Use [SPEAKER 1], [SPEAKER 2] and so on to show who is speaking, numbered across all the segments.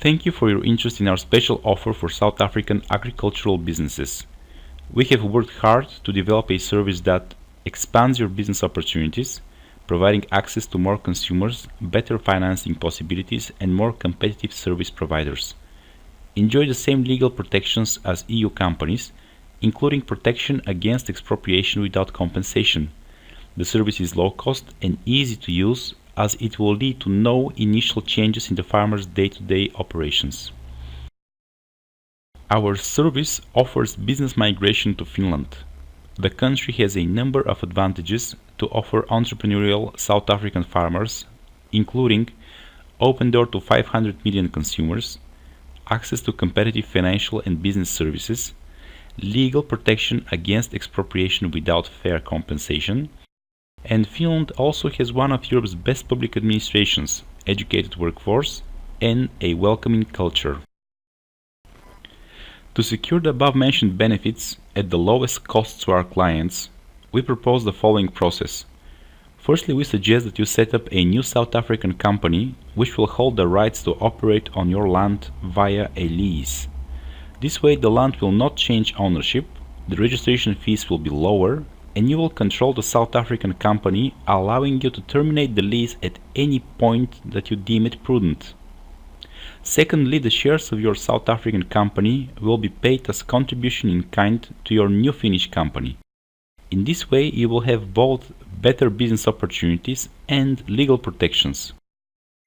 [SPEAKER 1] Thank you for your interest in our special offer for South African agricultural businesses. We have worked hard to develop a service that expands your business opportunities, providing access to more consumers, better financing possibilities, and more competitive service providers. Enjoy the same legal protections as EU companies, including protection against expropriation without compensation. The service is low cost and easy to use, as it will lead to no initial changes in the farmer's day-to-day operations. Our service offers business migration to Finland. The country has a number of advantages to offer entrepreneurial South African farmers, including open door to 500 million consumers, access to competitive financial and business services, legal protection against expropriation without fair compensation, and Finland also has one of Europe's best public administrations, educated workforce, and a welcoming culture. To secure the above-mentioned benefits at the lowest cost to our clients, we propose the following process. Firstly, we suggest that you set up a new South African company which will hold the rights to operate on your land via a lease. This way the land will not change ownership, the registration fees will be lower, and you will control the South African company, allowing you to terminate the lease at any point that you deem it prudent. Secondly, the shares of your South African company will be paid as contribution in kind to your new Finnish company. In this way, you will have both better business opportunities and legal protections.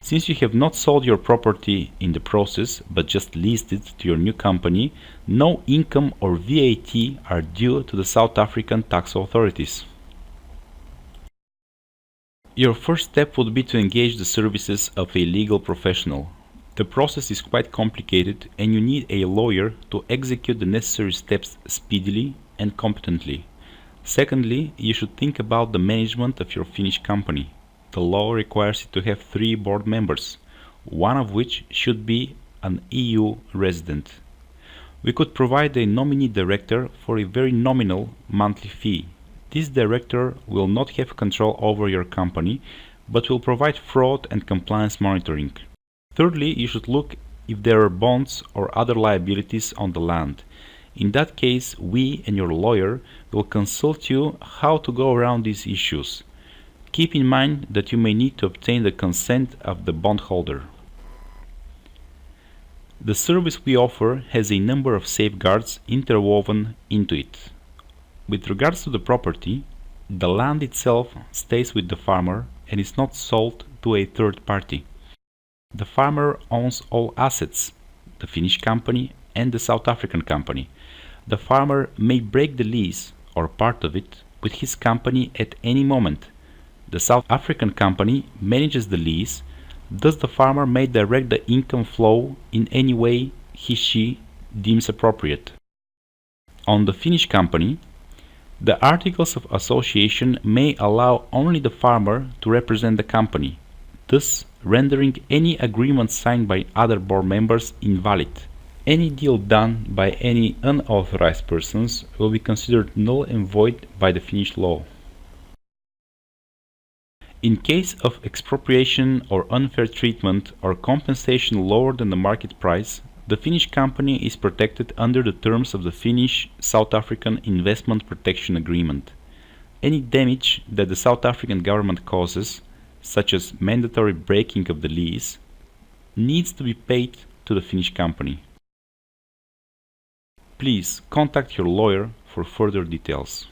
[SPEAKER 1] Since you have not sold your property in the process, but just leased it to your new company, no income or VAT are due to the South African tax authorities. Your first step would be to engage the services of a legal professional. The process is quite complicated and you need a lawyer to execute the necessary steps speedily and competently. Secondly, you should think about the management of your Finnish company. The law requires it to have 3 board members, one of which should be an EU resident. We could provide a nominee director for a very nominal monthly fee. This director will not have control over your company, but will provide fraud and compliance monitoring. Thirdly, you should look if there are bonds or other liabilities on the land. In that case, we and your lawyer will consult you how to go around these issues. Keep in mind that you may need to obtain the consent of the bondholder. The service we offer has a number of safeguards interwoven into it. With regards to the property, the land itself stays with the farmer and is not sold to a third party. The farmer owns all assets, the Finnish company and the South African company. The farmer may break the lease or part of it with his company at any moment. The South African company manages the lease, thus the farmer may direct the income flow in any way he/she deems appropriate. On the Finnish company, the articles of association may allow only the farmer to represent the company, thus rendering any agreement signed by other board members invalid. Any deal done by any unauthorized persons will be considered null and void by the Finnish law. In case of expropriation or unfair treatment or compensation lower than the market price, the Finnish company is protected under the terms of the Finnish-South African Investment Protection Agreement. Any damage that the South African government causes, such as mandatory breaking of the lease, needs to be paid to the Finnish company. Please contact your lawyer for further details.